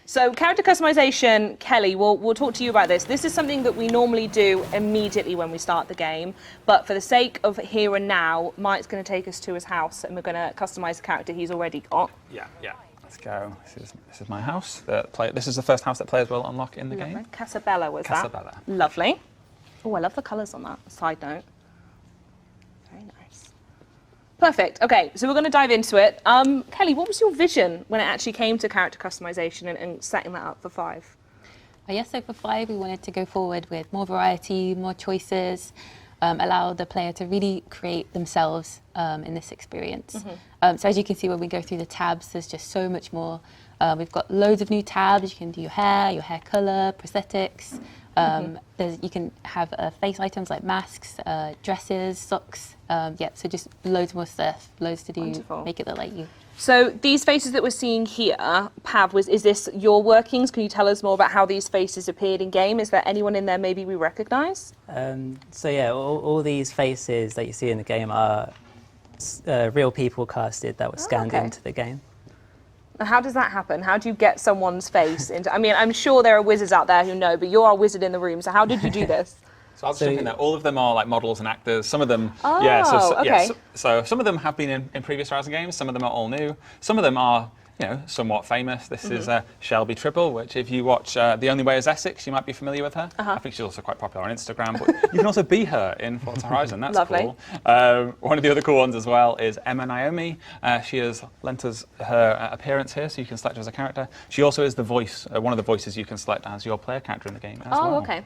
So character customization, Kelly, we'll talk to you about this. This is something that we normally do immediately when we start the game, but for the sake of here and now, Mike's going to take us to his house and we're going to customize the character he's already got. Yeah. Let's go. This is my house. This is the first house that players will unlock in the game. Casabella was that? Casabella. Lovely. Oh, I love the colours on that. Side note. Very nice. Perfect. Okay, so we're going to dive into it. Kelly, what was your vision when it actually came to character customization and setting that up for 5? Yes, so for 5, we wanted to go forward with more variety, more choices, allow the player to really create themselves in this experience. So as you can see, when we go through the tabs, there's just so much more. We've got loads of new tabs. You can do your hair colour, prosthetics. You can have face items like masks, dresses, socks. So just loads more stuff, loads to do. Wonderful. Make it look like you. So these faces that we're seeing here, Pav, is this your workings? Can you tell us more about how these faces appeared in game? Is there anyone in there maybe we recognise? So yeah, all these faces that you see in the game are real people casted that were scanned into the game. And how does that happen? How do you get someone's face into? I mean, I'm sure there are wizards out there who know, but you're a wizard in the room. So how did you do this? So I'll just jump in there. All of them are like models and actors. Some of them, okay. So some of them have been in previous Horizon games. Some of them are all new. Some of them are, somewhat famous. This is Shelby Tribble, which if you watch The Only Way is Essex, you might be familiar with her. I think she's also quite popular on Instagram. But you can also be her in Forza Horizon. That's Lovely. Cool. One of the other cool ones as well is Emma Naomi. She has lent us her appearance here, so you can select her as a character. She also is the voice, one of the voices you can select as your player character in the game as well. Oh, okay.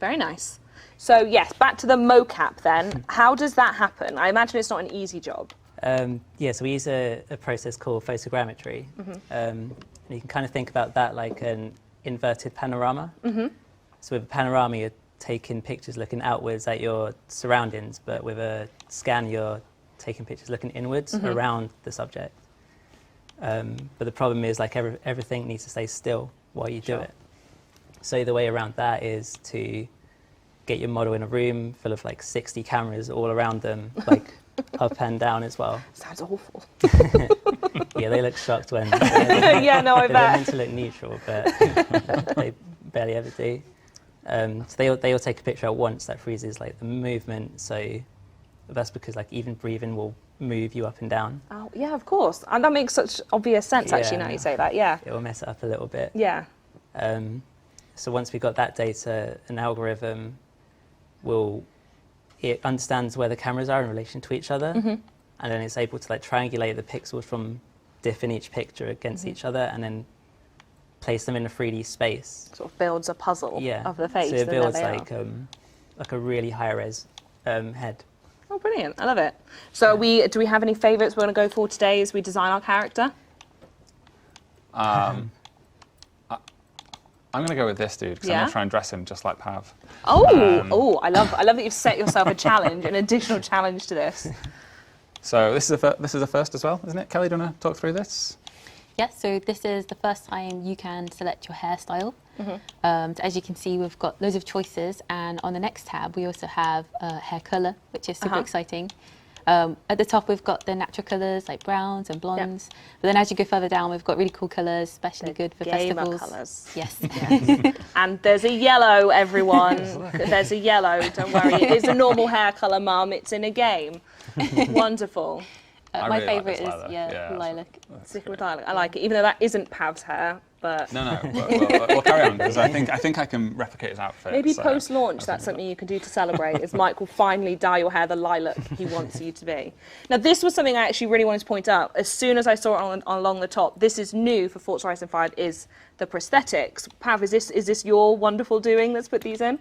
Very nice. So yes, back to the mocap then. How does that happen? I imagine it's not an easy job. So we use a process called photogrammetry. And you can kind of think about that like an inverted panorama. So with a panorama, you're taking pictures looking outwards at your surroundings, but with a scan, you're taking pictures looking inwards around the subject. But the problem is like everything needs to stay still while you do it. So the way around that is to get your model in a room full of like 60 cameras all around them, like up and down as well. Sounds awful. Yeah, they look shocked when yeah, no, I bet. They're meant to look neutral, but they barely ever do. So they all take a picture at once. That freezes like the movement. So that's because like even breathing will move you up and down. Oh yeah, of course. And that makes such obvious sense actually now you say that. Yeah. It will mess it up a little bit. Yeah. So once we got that data, an algorithm it understands where the cameras are in relation to each other, and then it's able to like triangulate the pixels from diff in each picture against each other, and then place them in a 3D space. Sort of builds a puzzle of the face. So it builds like a really high res head. Oh, brilliant! I love it. So do we have any favourites we're going to go for today as we design our character? I'm going to go with this dude because I'm going to try and dress him just like Pav. Oh, I love that you've set yourself a challenge, an additional challenge to this. So this is a first as well, isn't it? Kelly, do you want to talk through this? Yes, so this is the first time you can select your hairstyle. So as you can see, we've got loads of choices, and on the next tab, we also have hair colour, which is super exciting. At the top, we've got the natural colours like browns and blondes. But then as you go further down, we've got really cool colours, especially good for festivals. Colours. Yes. And there's a yellow, everyone. There's a yellow, don't worry. It is a normal hair colour, Mum. It's in a game. Wonderful. My really favourite like is lilac. Stick with lilac. I like it, even though that isn't Pav's hair. But no, we'll carry on because I think I can replicate his outfit. Maybe post-launch, that's something you can do to celebrate. Is Mike will finally dye your hair the lilac he wants you to be. Now, this was something I actually really wanted to point out. As soon as I saw it along the top, this is new for Forza Horizon 5. Is the prosthetics. Pav, is this your wonderful doing that's put these in?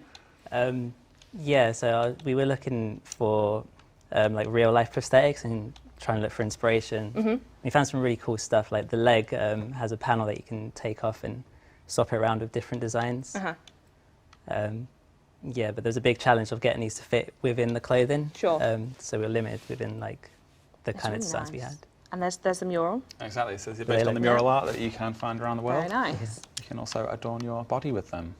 Yeah. So we were looking for like real life prosthetics and trying to look for inspiration. We found some really cool stuff, like the leg has a panel that you can take off and swap it around with different designs. Yeah, but there's a big challenge of getting these to fit within the clothing. Sure. So we're limited within like the kind of designs we had. And there's a mural. Exactly, so it's based on the mural art that you can find around the world. Very nice. You can also adorn your body with them.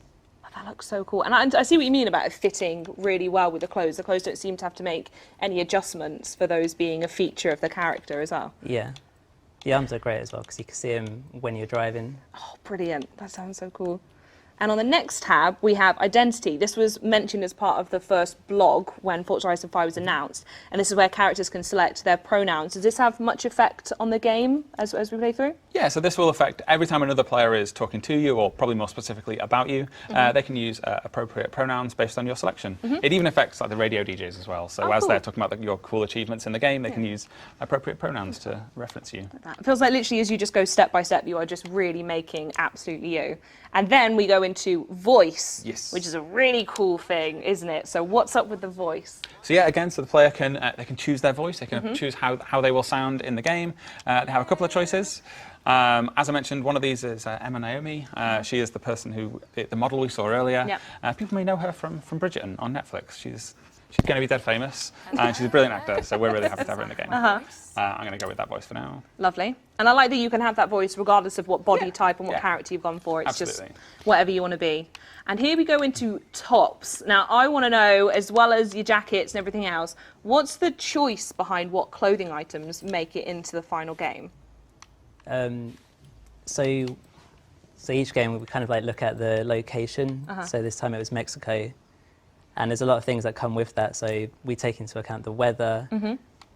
That looks so cool. And I see what you mean about it fitting really well with the clothes. The clothes don't seem to have to make any adjustments for those being a feature of the character as well. Yeah. The arms are great as well because you can see them when you're driving. Oh, brilliant. That sounds so cool. And on the next tab, we have identity. This was mentioned as part of the first blog when Forza Horizon 5 was announced. And this is where characters can select their pronouns. Does this have much effect on the game as we play through? Yeah, so this will affect every time another player is talking to you, or probably more specifically about you, they can use appropriate pronouns based on your selection. It even affects like the radio DJs as well. So as they're talking about your cool achievements in the game, they can use appropriate pronouns to reference you. It feels like literally as you just go step by step, you are just really making absolutely you. And then we go into voice, which is a really cool thing, isn't it? So what's up with the voice? So yeah, again, so the player can they can choose their voice. They can choose how they will sound in the game. They have a couple of choices. As I mentioned, one of these is Emma Naomi. She is the person who the model we saw earlier. Yep. People may know her from Bridgerton on Netflix. She's going to be dead famous, and she's a brilliant actor. So we're really happy to have her in the game. I'm going to go with that voice for now. Lovely. And I like that you can have that voice regardless of what body type and what character you've gone for. It's just whatever you want to be. And here we go into tops. Now, I want to know, as well as your jackets and everything else, what's the choice behind what clothing items make it into the final game? So each game we kind of like look at the location. So this time it was Mexico. And there's a lot of things that come with that. So we take into account the weather,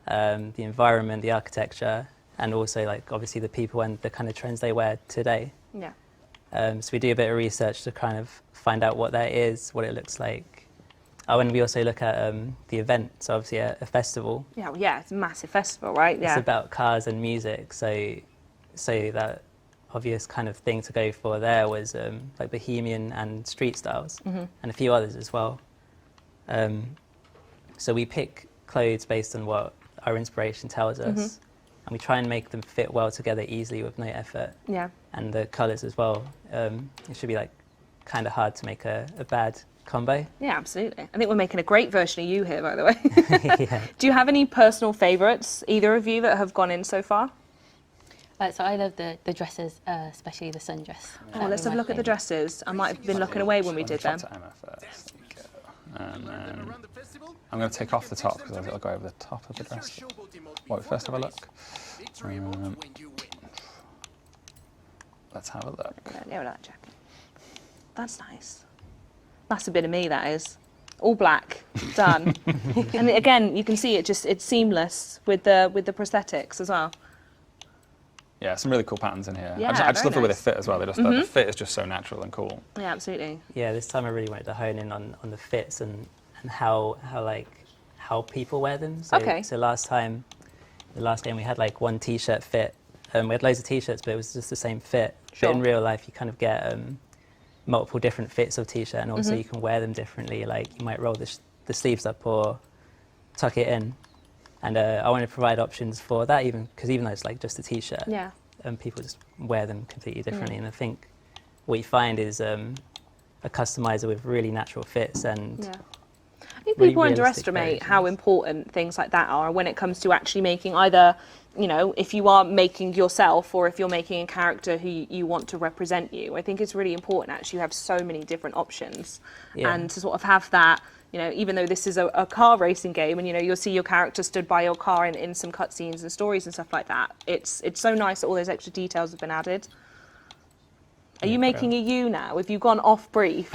the environment, the architecture, and also like obviously the people and the kind of trends they wear today. Yeah. So we do a bit of research to kind of find out what that is, what it looks like. Oh, and we also look at the event, so obviously a festival. Yeah, well, yeah, it's a massive festival, right? Yeah. It's about cars and music, so that obvious kind of thing to go for there was like Bohemian and street styles, and a few others as well. So we pick clothes based on what our inspiration tells us, and we try and make them fit well together easily with no effort. Yeah. And the colours as well. It should be like kind of hard to make a bad combo. Yeah, absolutely. I think we're making a great version of you here, by the way. Yeah. Do you have any personal favourites, either of you, that have gone in so far? So I love the dresses, especially the sundress. Oh, let's have a look at the dresses. I might have been looking away when we did them. To Emma first. And then I'm going to take off the top because I'll go over the top of the dress. Wait, first have a look. Let's have a look. Yeah, that jacket. That's nice. That's a bit of me, that is. All black, done. And again, you can see it's seamless with the prosthetics as well. Yeah, some really cool patterns in here. Yeah, I just love the way they nice. fit as well. The fit is just so natural and cool. Yeah, absolutely. Yeah, this time I really wanted to hone in on the fits and how people wear them. So last time, the last game we had like one t-shirt fit. We had loads of t-shirts, but it was just the same fit. Sure. But in real life, you kind of get multiple different fits of t-shirt, and also you can wear them differently. Like you might roll the sleeves up or tuck it in. And I wanted to provide options for that, even though it's like just a t-shirt, people just wear them completely differently. And I think what you find is a customizer with really natural fits and I think really people realistic underestimate how variations. important things like that are when it comes to actually making either, you know, if you are making yourself or if you're making a character who you want to represent you. I think it's really important actually you have so many different options and to sort of have that. You know, even though this is a car racing game and, you know, you'll see your character stood by your car in some cutscenes and stories and stuff like that. It's so nice that all those extra details have been added. Are you making a you now? Have you gone off brief?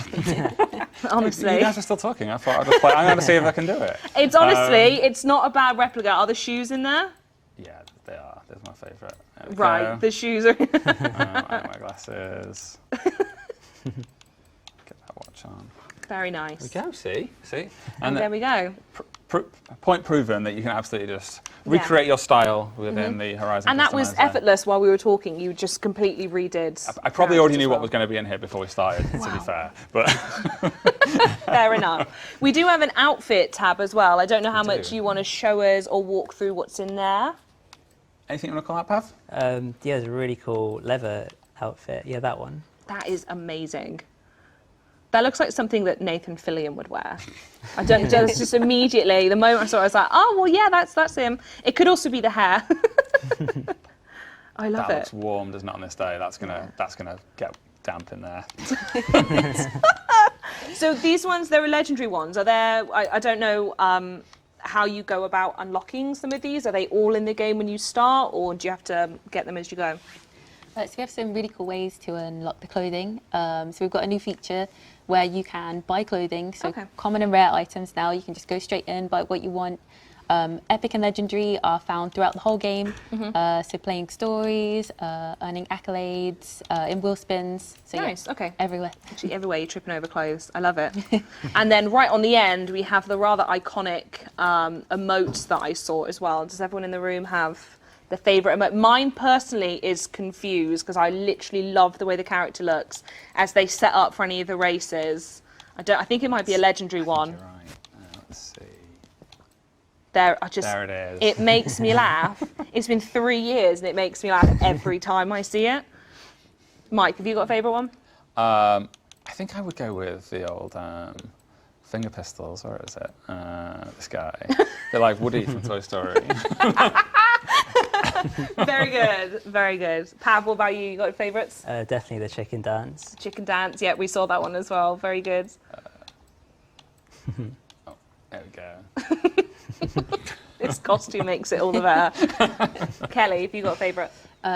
Honestly. You guys are still talking. I thought I'd just play. I'm going to see if I can do it. It's honestly, it's not a bad replica. Are the shoes in there? Yeah, they are. There's my favourite. Right, the shoes are... I have my glasses. Get that watch on. Very nice. There we go, see? And there we go. Point proven that you can absolutely just recreate your style within the Horizon And that was customizer. effortless while we were talking. You just completely redid. I probably already knew what was going to be in here before we started, to be fair. But Fair enough. We do have an outfit tab as well. I don't know how much you want to show us or walk through what's in there. anything you want to call out, Pav? Yeah, it's a really cool leather outfit. Yeah, that one. That is amazing. That looks like something that Nathan Fillion would wear. I don't just immediately, the moment I saw it, I was like, oh, well, yeah, that's him. It could also be the hair. I love that it. looks warm, doesn't it, on this day? That's gonna get damp in there. So these ones, they're legendary ones. Are there, I don't know how you go about unlocking some of these? Are they all in the game when you start, or do you have to get them as you go? So we have some really cool ways to unlock the clothing. So we've got a new feature where you can buy clothing. So common and rare items now, you can just go straight in, buy what you want. Epic and legendary are found throughout the whole game. So playing stories, earning accolades, in wheel spins. So Nice, okay. Everywhere. Actually, everywhere you're tripping over clothes. I love it. And then right on the end, we have the rather iconic emotes that I saw as well. Does everyone in the room have the favourite emote? Mine personally is Confused, because I literally love the way the character looks as they set up for any of the races. I think it might be a legendary one. You're right. Let's see. There it is. It makes me laugh. It's been 3 years and it makes me laugh every time I see it. Mike, have you got a favourite one? I think I would go with the old finger pistols. Where is it? This guy. They're like Woody from Toy Story. Very good, very good. Pav, what about you? You got favourites? Definitely the chicken dance. Chicken dance, yeah, we saw that one as well. Very good. Oh, there we go. This costume makes it all the better. Kelly, have you got a favourite?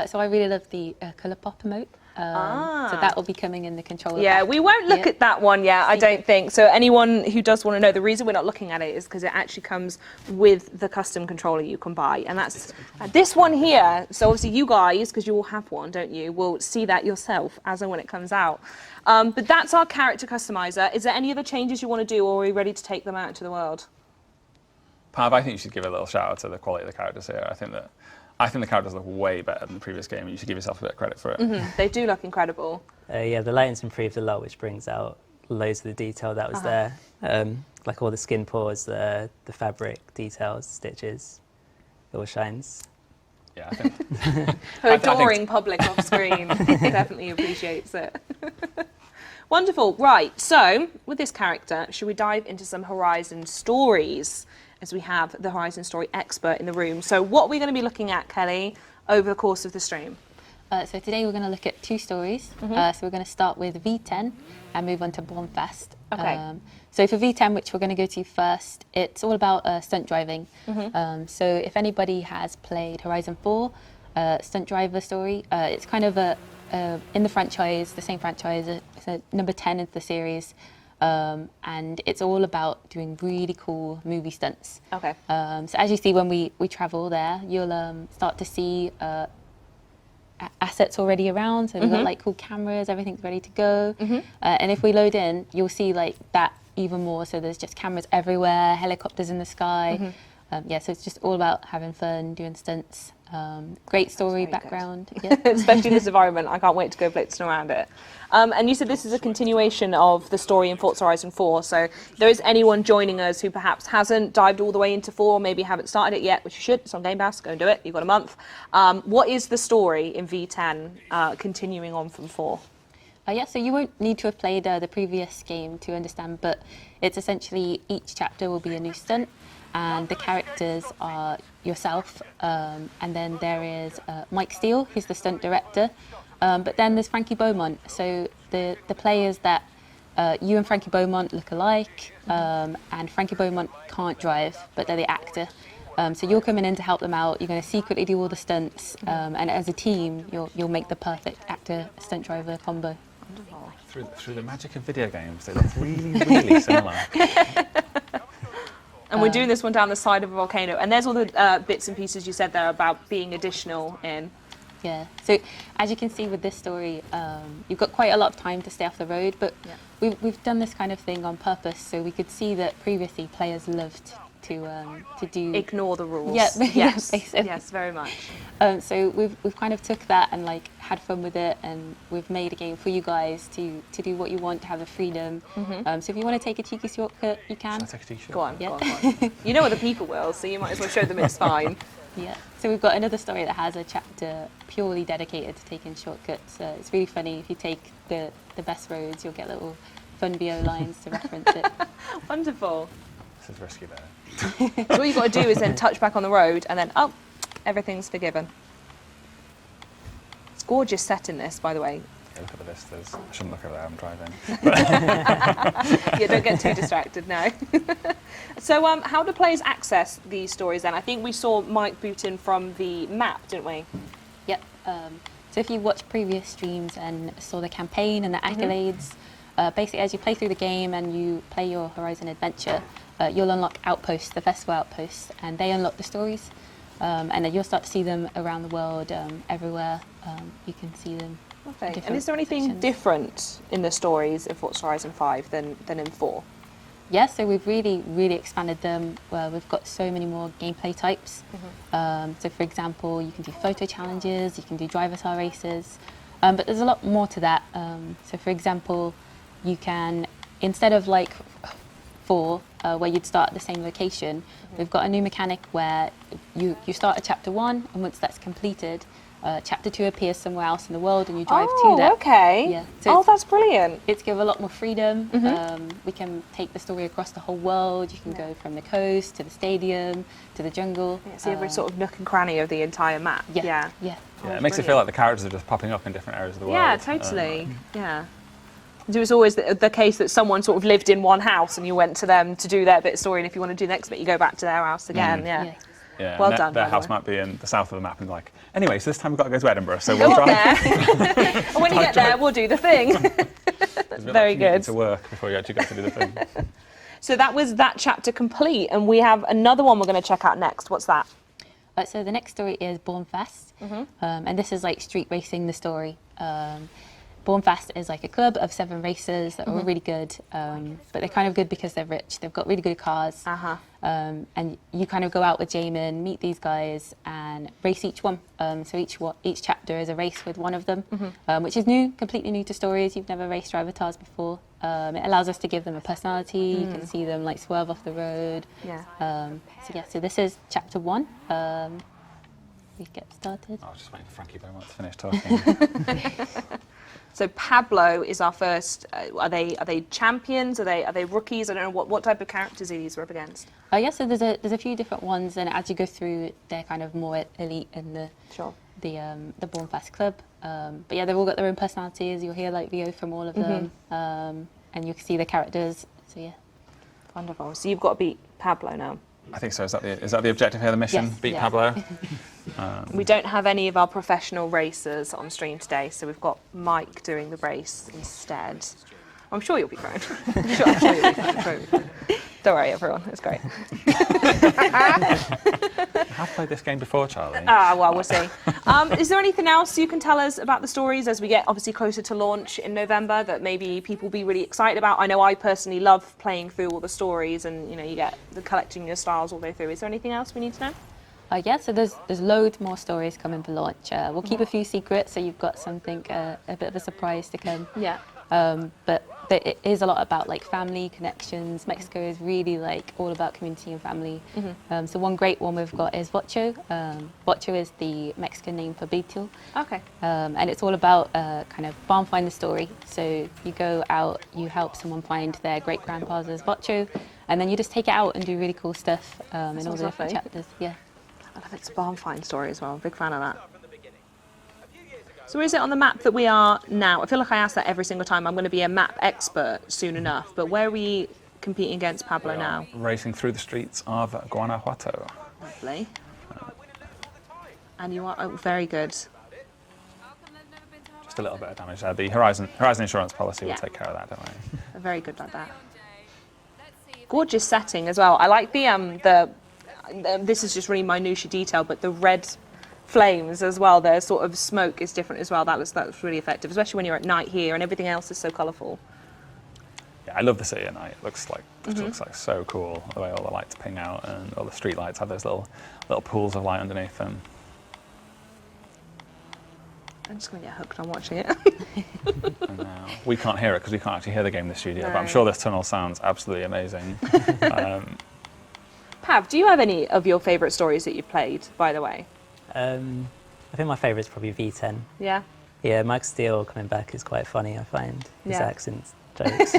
So I really love the colour pop emote. So that will be coming in the controller. Yeah, pack. we won't look at that one yet, I don't think. So anyone who does want to know, the reason we're not looking at it is because it actually comes with the custom controller you can buy. And that's this one here. So obviously you guys, because you all have one, don't you, will see that yourself as and when it comes out. But that's our character customizer. Is there any other changes you want to do, or are we ready to take them out into the world? Pav, I think you should give a little shout out to the quality of the characters here. I think the characters look way better than the previous game. You should give yourself a bit of credit for it. They do look incredible. Yeah, the lighting's improved a lot, which brings out loads of the detail that was there. Like all the skin pores, the fabric details, stitches, it all shines. Yeah, I think. Her adoring public off screen definitely appreciates it. Wonderful. Right, so with this character, should we dive into some Horizon stories, as we have the Horizon story expert in the room? So what are we going to be looking at, Kelly, over the course of the stream? So today we're going to look at 2 stories. So we're going to start with V10 and move on to Bombfest. Okay. So for V10, which we're going to go to first, it's all about stunt driving. So if anybody has played Horizon 4, stunt driver story, it's kind of in the franchise, the same franchise, it's number 10 into the series. And it's all about doing really cool movie stunts. Okay. So as you see when we travel there, you'll start to see assets already around. So we've got like cool cameras, everything's ready to go. And if we load in, you'll see like that even more. So there's just cameras everywhere, helicopters in the sky. Yeah, so it's just all about having fun, doing stunts. Great story background. Yeah. Especially in this environment. I can't wait to go blitzing around it. And you said this is a continuation of the story in Forza Horizon 4. So if there is anyone joining us who perhaps hasn't dived all the way into 4, maybe haven't started it yet, which you should, it's on Game Pass, go and do it. You've got a month. What is the story in V10 continuing on from 4? Yeah, so you won't need to have played the previous game to understand, but it's essentially each chapter will be a new stunt. And the characters are yourself, and then there is Mike Steele, who's the stunt director, but then there's Frankie Beaumont. So the players that you and Frankie Beaumont look alike, and Frankie Beaumont can't drive, but they're the actor. So you're coming in to help them out. You're going to secretly do all the stunts, and as a team, you'll make the perfect actor stunt driver combo. Through the magic of video games, they look really, really similar. And we're doing this one down the side of a volcano. And there's all the bits and pieces you said there about being additional in. Yeah, so as you can see with this story, you've got quite a lot of time to stay off the road, but we've done this kind of thing on purpose, so we could see that previously players loved to do... Ignore the rules. Yeah, yes, basically. yes, very much. So we've kind of took that and like had fun with it, and we've made a game for you guys to do what you want, to have the freedom. So if you want to take a cheeky shortcut, you can. Go on, yeah. go on. You know what the people will, so you might as well show them it's fine. Yeah, so we've got another story that has a chapter purely dedicated to taking shortcuts. It's really funny. If you take the best roads, you'll get little fun BO lines to reference it. Wonderful. This is risky there. So all you've got to do is then touch back on the road and then, oh, everything's forgiven. It's gorgeous set in this, by the way. Yeah, look at the vistas. I shouldn't look over there, I'm driving. Yeah, don't get too distracted now. So how do players access these stories then? I think we saw Mike boot in from the map, didn't we? Yep. So if you watched previous streams and saw the campaign and the accolades, basically as you play through the game and you play your Horizon adventure, you'll unlock outposts, the festival outposts, and they unlock the stories. And then you'll start to see them around the world, everywhere. You can see them. Okay. And is there anything different in the stories in Forza Horizon 5 than in 4? Yes, so we've really expanded them. We've got so many more gameplay types. So for example, you can do photo challenges, you can do driver car races, but there's a lot more to that. So for example, you can, instead of like 4, where you'd start at the same location, we've got a new mechanic where you start at chapter 1, and once that's completed, chapter 2 appears somewhere else in the world and you drive to that. Okay. Yeah. So that's brilliant. it's give a lot more freedom. We can take the story across the whole world. You can go from the coast to the stadium to the jungle. See every sort of nook and cranny of the entire map. Yeah. Yeah, it makes it feel like the characters are just popping up in different areas of the world. Yeah, totally. Yeah. It was always the case that someone sort of lived in one house and you went to them to do their bit of story, and if you want to do the next bit, you go back to their house again. Yeah. Yeah, Well and done, Their by the house way. might be in the south of the map, and like, anyway, so this time we've got to go to Edinburgh, so Go we'll up drive. there. And when you get there, we'll do the thing. Very good. To work before you actually go to do the thing. So that was that chapter complete, and we have another one we're going to check out next. What's that? So the next story is Born Fast, and this is like street racing, the story. Born Fast is like a club of 7 racers that are all really good, but they're kind of good because they're rich. They've got really good cars, and you kind of go out with Jamin, meet these guys, and race each one. So each chapter is a race with one of them, which is new, completely new to stories. You've never raced driver cars before. It allows us to give them a personality. You can see them like swerve off the road. So this is chapter 1. We get started. I was just waiting for Frankie Beaumont to finish talking. So Pablo is our first. Are they champions? Are they rookies? I don't know what type of characters are these are up against. So there's a few different ones, and as you go through, they're kind of more elite in the Born Fast club. But yeah, they've all got their own personalities. You'll hear like VO from all of them, and you can see the characters. So yeah, wonderful. So you've got to beat Pablo now. I think so. Is that the objective here? The mission? Yes. Beat Yeah. Pablo. We don't have any of our professional racers on stream today, so we've got Mike doing the race instead. I'm sure you'll be fine. I'm sure you'll be fine. I'm sure you'll be fine. Don't worry, everyone. It's great. I have played this game before, Charlie. Well, we'll see. Is there anything else you can tell us about the stories as we get obviously closer to launch in November that maybe people will be really excited about? I know I personally love playing through all the stories, and you get the collecting your stars all the way through. Is there anything else we need to know? So there's loads more stories coming for launch. We'll keep a few secrets, so you've got something, a bit of a surprise to come. Yeah. But it is a lot about like family connections. Mexico is really like all about community and family. So one great one we've got is Vocho. Vocho is the Mexican name for Beetle. Okay. And it's all about kind of barn find the story. So you go out, you help someone find their great grandpa's Vocho, and then you just take it out and do really cool stuff in all the different lovely. chapters. Yeah. I love it's a barn find story as well. Big fan of that. So where is it on the map that we are now? I feel like I ask that every single time. I'm going to be a map expert soon enough. But where are we competing against Pablo now? Racing through the streets of Guanajuato. Lovely. And you are very good. Just a little bit of damage there. The Horizon insurance policy will take care of that, don't we? Very good like that. Gorgeous setting as well. I like the this is just really minutiae detail, but the red flames as well. The sort of smoke is different as well. That was really effective, especially when you're at night here and everything else is so colourful. Yeah, I love the city at night. It looks like so cool the way all the lights ping out and all the street lights have those little pools of light underneath them. I'm just going to get hooked on watching it. And now we can't hear it because we can't actually hear the game in the studio, but I'm No. sure this tunnel sounds absolutely amazing. Pav, do you have any of your favourite stories that you've played, by the way? I think my favourite is probably V10. Yeah? Yeah, Mike Steele coming back is quite funny, I find. His Yeah. accent jokes.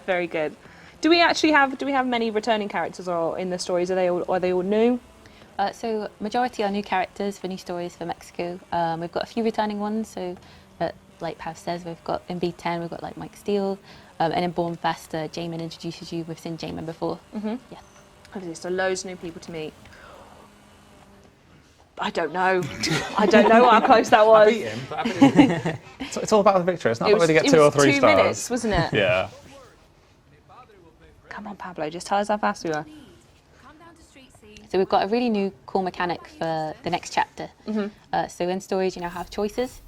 Very good. Do we have many returning characters or in the stories? Are they all new? So majority are new characters for new stories for Mexico. We've got a few returning ones, so like Pav says, we've got in B10, we've got like Mike Steele, and in Born Faster, Jamin introduces you. We've seen Jamin before. Yeah. Okay, so loads of new people to meet. I don't know. I don't know how close that I was. beat him, but it's all about the victory. It's not about whether you get 2 or 3 2 stars. minutes, wasn't it? Yeah. Come on, Pablo, just tell us how fast we were. So we've got a really new cool mechanic for the next chapter. So in stories, you now have choices.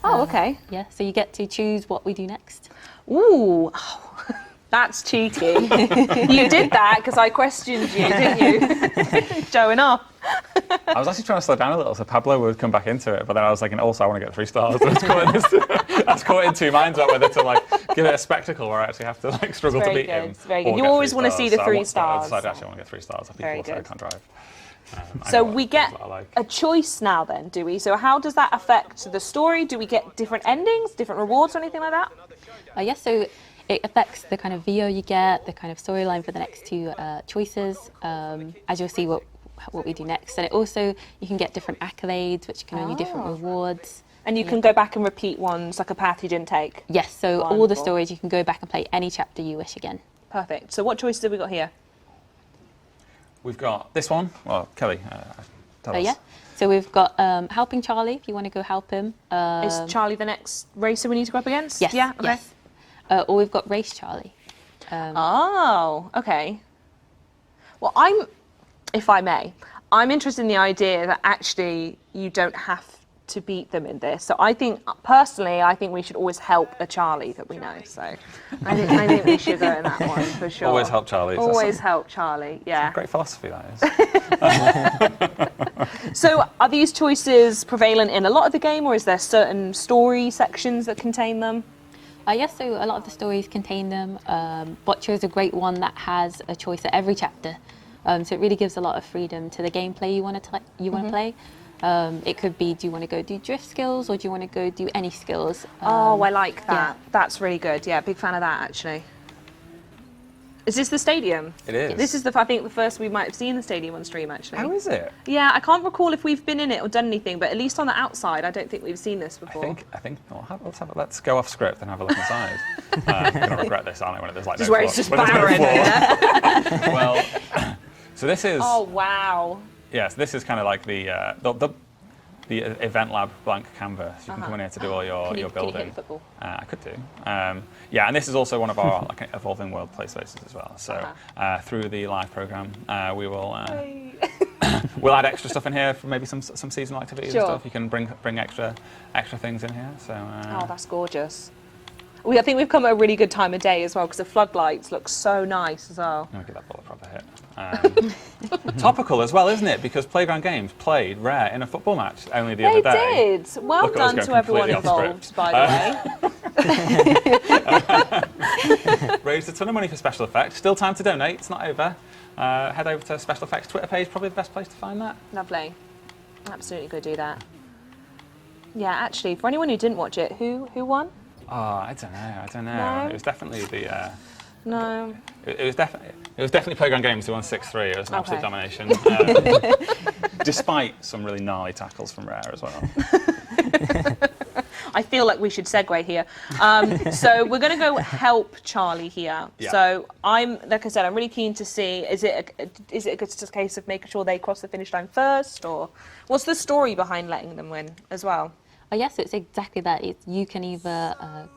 Oh, okay. Yeah, so you get to choose what we do next. Ooh, that's cheeky. You did that because I questioned you, didn't you? Showing off. I was actually trying to slow down a little so Pablo would come back into it, but then I was like, and also I want to get 3 stars. I was caught in 2 minds about whether to like give it a spectacle or I actually have to like struggle to beat him. It's very good. or You get always 3 want to see the stars. 3 So I stars. decided actually I want to get 3 stars. People Very say I good. can't drive. So we get a choice now then, do we? So how does that affect the story? Do we get different endings, different rewards or anything like that? Yes, so it affects the kind of VO you get, the kind of storyline for the next 2 choices, as you'll see what we do next. And it also, you can get different accolades, which can earn you different rewards. And you can go back and repeat ones, like a path you didn't take. Yes, so all the Wonderful. stories, you can go back and play any chapter you wish again. Perfect. So what choices have we got here? We've got this one. Well, Kelly, tell us. Yeah, so we've got helping Charlie, if you want to go help him. Is Charlie the next racer we need to go up against? Yes, Yeah, okay. yes. Or we've got Race Charlie. Oh, okay. Well, if I may, I'm interested in the idea that actually you don't have to beat them in this. So I think, personally, we should always help a Charlie that we know. So I think we should go in that one for sure. Always help Charlie. Always help Charlie, yeah. Great philosophy, that is. So are these choices prevalent in a lot of the game, or is there certain story sections that contain them? Yes, so a lot of the stories contain them. Boccia is a great one that has a choice at every chapter. So it really gives a lot of freedom to the gameplay you want to play. It could be, do you want to go do drift skills or do you want to go do any skills? Oh, I like that. yeah. That's really good. Yeah, big fan of that, actually. Is this the stadium? It is. This is I think the first we might have seen the stadium on stream, actually. How is it? Yeah, I can't recall if we've been in it or done anything, but at least on the outside, I don't think we've seen this before. I think let's go off script and have a look inside. I'm going to regret this, aren't I, when there's like Just no where floor. it's just When there's no barren. floor. Well, so this is... Oh, wow. Yes, this is kind of like the event lab blank canvas. You can come in here to do all your Can you building. hit the football? I could do. Yeah, and this is also one of our like evolving world play spaces as well. So through the live program, we will we'll add extra stuff in here for maybe some seasonal activities Sure. and stuff. You can bring extra things in here. So Oh, that's gorgeous. I think we've come at a really good time of day as well, because the floodlights look so nice as well. I'm gonna give that ball a proper hit. Topical as well, isn't it? Because Playground Games played Rare in a football match only the They other day. did. Well Look at us done going to everyone completely off involved, script. by the way. Raised a ton of money for special effects. Still time to donate. It's not over. Head over to Special Effects Twitter page. Probably the best place to find that. Lovely. Absolutely go do that. Yeah, actually, for anyone who didn't watch it, who won? Oh, I don't know. No? It was definitely the. No. It was definitely Playground Games who won 6-3. It was an absolute Okay. domination, despite some really gnarly tackles from Rare as well. I feel like we should segue here. So we're going to go help Charlie here. Yeah. So like I said, I'm really keen to see, is it just a case of making sure they cross the finish line first, or what's the story behind letting them win as well? Yes, it's exactly that. You can either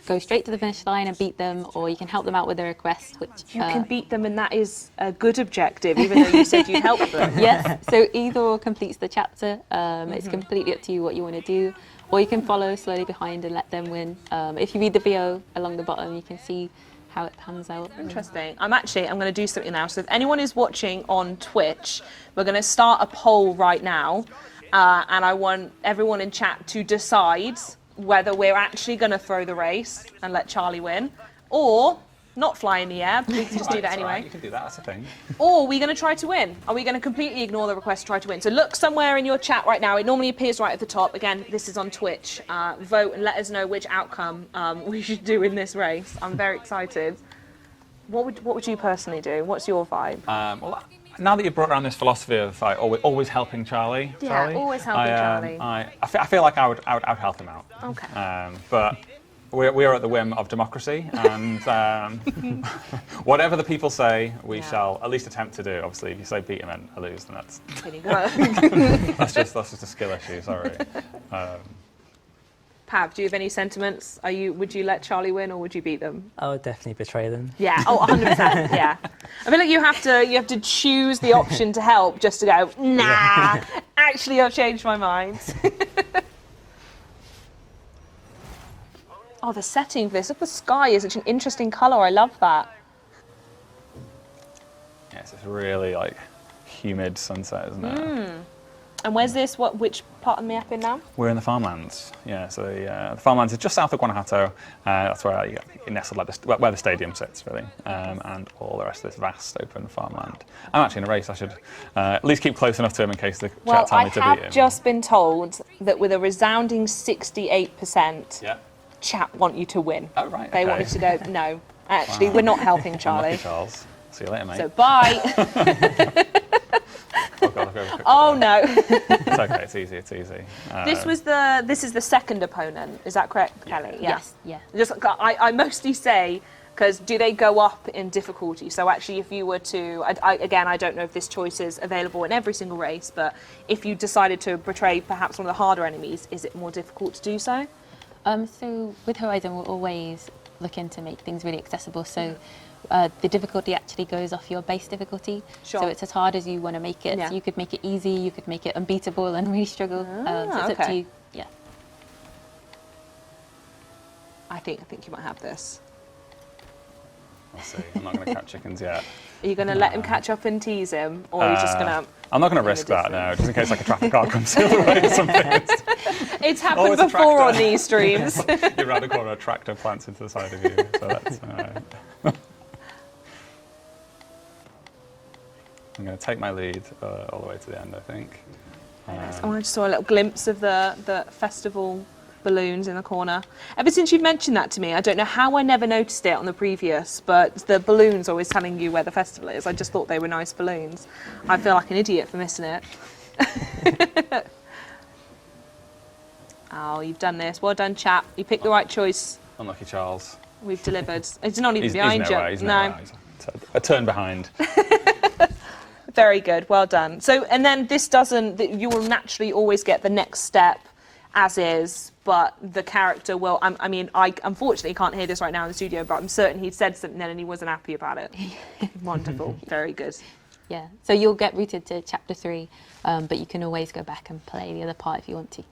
go straight to the finish line and beat them, or you can help them out with a request, which You can beat them, and that is a good objective, even though you said you'd help them. yes. So either or completes the chapter. It's completely up to you what you want to do, or you can follow slowly behind and let them win. If you read the VO along the bottom, you can see how it pans out. Interesting. I'm going to do something now. So if anyone is watching on Twitch, we're going to start a poll right now, and I want everyone in chat to decide whether we're actually going to throw the race and let Charlie win, or not fly in the air, we can just do that anyway. Right, you can do that. That's a thing. Or are we going to try to win? Are we going to completely ignore the request to try to win? So look somewhere in your chat right now. It normally appears right at the top. Again, this is on Twitch. Vote and let us know which outcome we should do in this race. I'm very excited. What would you personally do? What's your vibe? Well, now that you brought around this philosophy of like always helping Charlie, always helping Charlie. I feel like I would help him out. Okay. But we are at the whim of democracy, and whatever the people say, we shall at least attempt to do. Obviously, if you say beat him and I lose, then that's that's just a skill issue. Sorry. Pav, do you have any sentiments? Would you let Charlie win or would you beat them? I would definitely betray them. Yeah, 100%. Yeah. I feel like you have to choose the option to help just to go, nah, actually I've changed my mind. Oh, the setting for this. Look, the sky is such an interesting colour. I love that. Yes, it's really like humid sunset, isn't it? And where's this? Which part of the map in now? We're in the farmlands. Yeah, so the farmlands is just south of Guanajuato. That's where you're nestled, like where the stadium sits, really, and all the rest of this vast open farmland. I'm actually in a race. I should at least keep close enough to him in case the chat tell me to beat him. I have just been told that with a resounding 68%, chat want you to win. Oh, right. They want you to go, no, actually, we're not helping Charlie. Unlucky, Charles. See you later, mate. So bye. Oh, God, I've got a quick Oh no. It's okay. It's easy. It's easy. This is the second opponent. Is that correct, Kelly? Yeah. Yes, yeah. Just I mostly say because do they go up in difficulty? So actually, if you were to, again, I don't know if this choice is available in every single race, but if you decided to betray perhaps one of the harder enemies, is it more difficult to do so? So with Horizon, we're always looking to make things really accessible. So the difficulty actually goes off your base difficulty. Sure. So it's as hard as you want to make it. Yeah. So you could make it easy, you could make it unbeatable and really struggle. So it's up to you. Yeah. I think you might have this. We'll see. I'm not going to catch chickens yet. Are you going to let him catch up and tease him, or are you just going to? I'm not going to risk that now, just in case like a traffic car comes the other way or something. It's happened it's a before on tractor. these streams. You're around the corner, a tractor plants into the side of you. So that's. I'm going to take my lead all the way to the end, I think. I just saw a little glimpse of the festival balloons in the corner. Ever since you've mentioned that to me, I don't know how I never noticed it on the previous, but the balloons always telling you where the festival is. I just thought they were nice balloons. I feel like an idiot for missing it. Oh, you've done this. Well done, chap. You picked the right choice. Unlucky Charles. We've delivered. It's not even He's behind you. He's nowhere. He's a turn behind. Very good. Well done. So, and then this doesn't. You will naturally always get the next step as is, but the character will. I mean, I unfortunately can't hear this right now in the studio, but I'm certain he'd said something then and he wasn't happy about it. Wonderful. Very good. Yeah. So you'll get routed to chapter 3, but you can always go back and play the other part if you want to.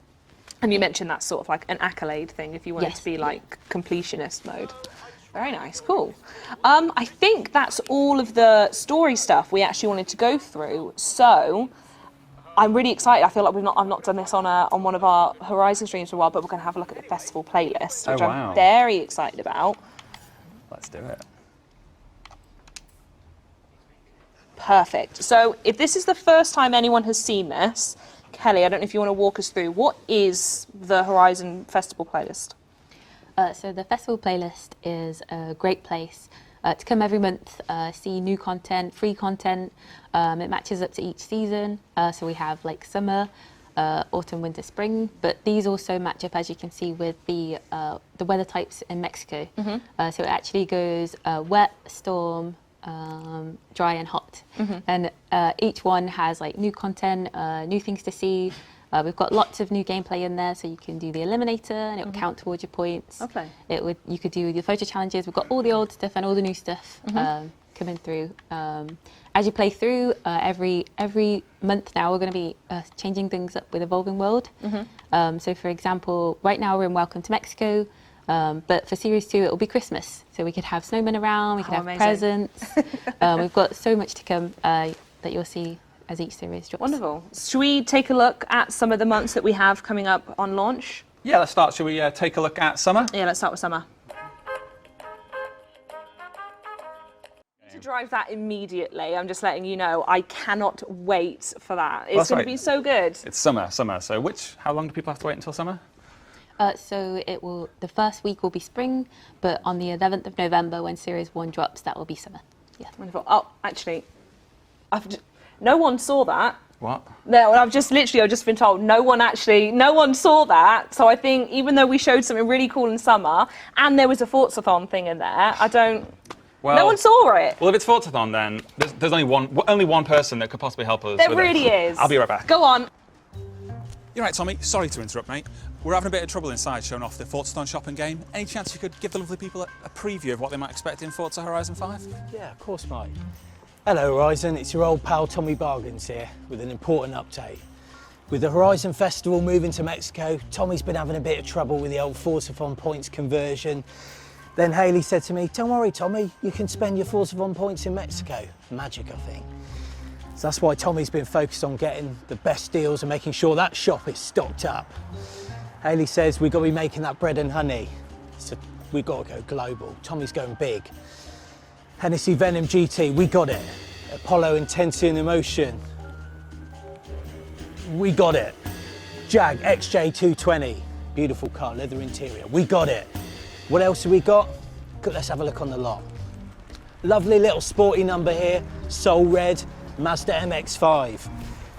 And you mentioned that's sort of like an accolade thing if you want it Yes. to be like completionist mode. Very nice, cool. I think that's all of the story stuff we actually wanted to go through. So I'm really excited. I feel like I've not done this on one of our Horizon streams for a while, but we're going to have a look at the festival playlist, which wow. I'm very excited about. Let's do it. Perfect. So if this is the first time anyone has seen this, Kelly, I don't know if you want to walk us through, what is the Horizon Festival playlist? So the festival playlist is a great place to come every month, see new content, free content. It matches up to each season. So we have like summer, autumn, winter, spring, but these also match up, as you can see, with the weather types in Mexico. So it actually goes wet, storm, dry and hot. And each one has like new content, new things to see. We've got lots of new gameplay in there, so you can do the eliminator and it will count towards your points. Okay. You could do the photo challenges. We've got all the old stuff and all the new stuff coming through. As you play through, every month now we're going to be changing things up with Evolving World. So for example, right now we're in Welcome to Mexico, but for Series 2 it will be Christmas. So we could have snowmen around, we could have amazing. presents. We've got so much to come that you'll see as each series drops. Wonderful. Should we take a look at some of the months that we have coming up on launch? Yeah, let's start. Should we take a look at summer? Yeah, let's start with summer. To drive that immediately, I'm just letting you know, I cannot wait for that. It's going to be so good. It's summer. So how long do people have to wait until summer? So the first week will be spring, but on the 11th of November when Series 1 drops, that will be summer. Yeah. Wonderful. Oh, actually, No one saw that. What? No, I've just been told no one saw that. So I think even though we showed something really cool in summer and there was a Forzathon thing in there, no one saw it. Well, if it's Forzathon, then there's only one person that could possibly help us. There with really it. is. I'll be right back. Go on. You're right, Tommy. Sorry to interrupt, mate. We're having a bit of trouble inside showing off the Forzathon shopping game. Any chance you could give the lovely people a preview of what they might expect in Forza Horizon 5? Yeah, of course, mate. Hello, Horizon. It's your old pal Tommy Bargains here with an important update. With the Horizon Festival moving to Mexico, Tommy's been having a bit of trouble with the old Forzathon points conversion. Then Hayley said to me, "Don't worry, Tommy, you can spend your Forzathon points in Mexico." Magic, I think. So that's why Tommy's been focused on getting the best deals and making sure that shop is stocked up. Hayley says we've got to be making that bread and honey, so we've got to go global. Tommy's going big. Hennessy Venom GT, we got it. Apollo Intensity and Emotion, we got it. Jag XJ220, beautiful car, leather interior, we got it. What else have we got? Let's have a look on the lot. Lovely little sporty number here, Soul Red, Mazda MX-5.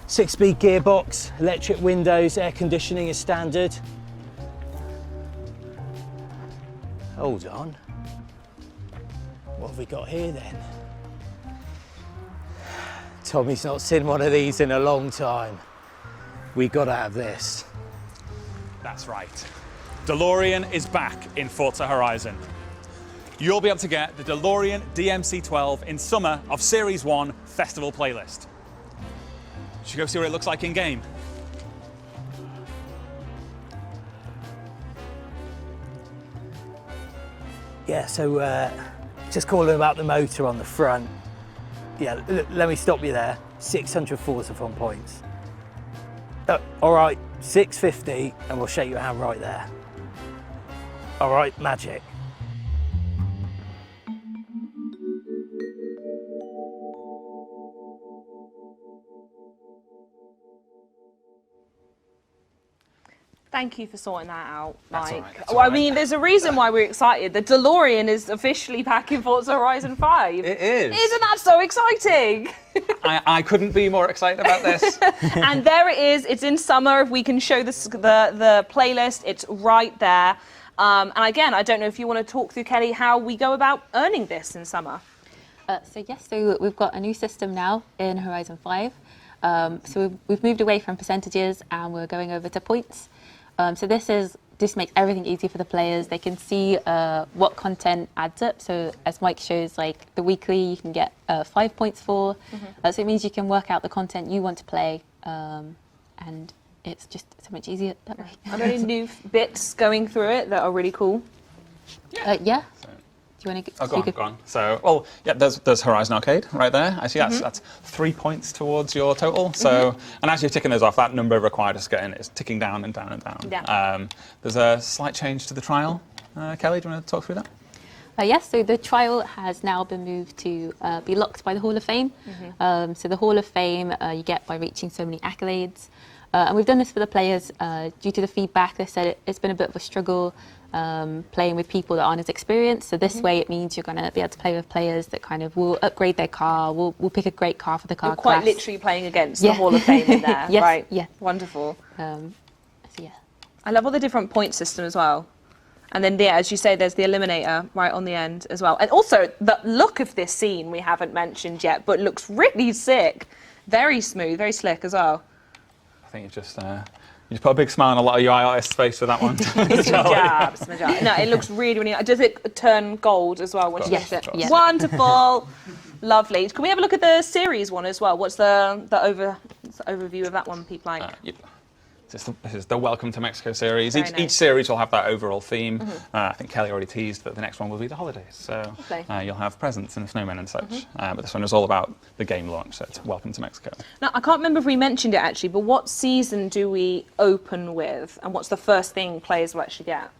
6-speed gearbox, electric windows, air conditioning is standard. Hold on. What have we got here then? Tommy's not seen one of these in a long time. We gotta have this. That's right. DeLorean is back in Forza Horizon. You'll be able to get the DeLorean DMC-12 in summer of Series 1 Festival playlist. Should we go see what it looks like in game? Yeah, so just calling about the motor on the front. Yeah, let me stop you there. 600 Forzathon points. All right, 650, and we'll shake your hand right there. All right, magic. Thank you for sorting that out, That's Mike. all right, that's Well, all I right. mean, there's a reason why we're excited. The DeLorean is officially back in Forza Horizon 5. It is. Isn't that so exciting? I couldn't be more excited about this. And there it is. It's in summer. If we can show the playlist, it's right there. And again, I don't know if you want to talk through, Kelly, how we go about earning this in summer. So we've got a new system now in Horizon 5. So we've moved away from percentages and we're going over to points. So this makes everything easy for the players. They can see what content adds up. So as Mike shows, like the weekly, you can get 5 points for. So it means you can work out the content you want to play, and it's just so much easier that way. Are there any new bits going through it that are really cool? Yeah. Do you want to? Go on. So, well, yeah, there's Horizon Arcade right there. I see that's 3 points towards your total. So, and as you're ticking those off, that number required us to get in is ticking down and down and down. Yeah. There's a slight change to the trial. Kelly, do you want to talk through that? Yes, so the trial has now been moved to be locked by the Hall of Fame. So the Hall of Fame you get by reaching so many accolades. And we've done this for the players due to the feedback. They said it's been a bit of a struggle playing with people that aren't as experienced. So this way it means you're going to be able to play with players that kind of will upgrade their car, will pick a great car for the car You're quite class. literally playing against the Hall of Fame in there, Yes, right? yeah. Wonderful. So yeah. I love all the different point system as well. And then, yeah, as you say, there's the eliminator right on the end as well. And also, the look of this scene we haven't mentioned yet, but looks really sick. Very smooth, very slick as well. I think you've just put a big smile on a lot of UI artists' face with that one. Jabs. No, it looks really, really nice. Does it turn gold as well when she Yes, gets it? yes. Wonderful. Lovely. Can we have a look at the series one as well? What's the overview of that one, people like? Yep. This is the Welcome to Mexico series. Very nice. Each series will have that overall theme. I think Kelly already teased that the next one will be the holidays. So you'll have presents and snowmen and such. But this one is all about the game launch, so it's Welcome to Mexico. Now, I can't remember if we mentioned it actually, but what season do we open with? And what's the first thing players will actually get?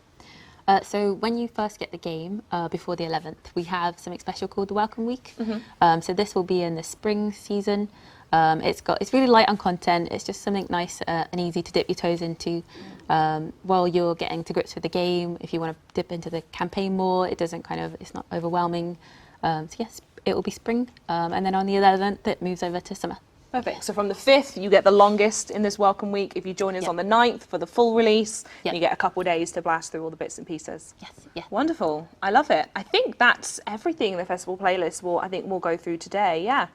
So when you first get the game, before the 11th, we have something special called the Welcome Week. So this will be in the spring season. It's really light on content. It's just something nice and easy to dip your toes into while you're getting to grips with the game. If you want to dip into the campaign more, it's not overwhelming. So yes, it will be spring, and then on the 11th it moves over to summer. Perfect. So from the 5th, you get the longest in this welcome week. If you join us Yep. on the 9th for the full release, Yep. you get a couple of days to blast through all the bits and pieces. Yes, yes. Wonderful. I love it. I think that's everything in the festival playlist I think we'll go through today. Yeah.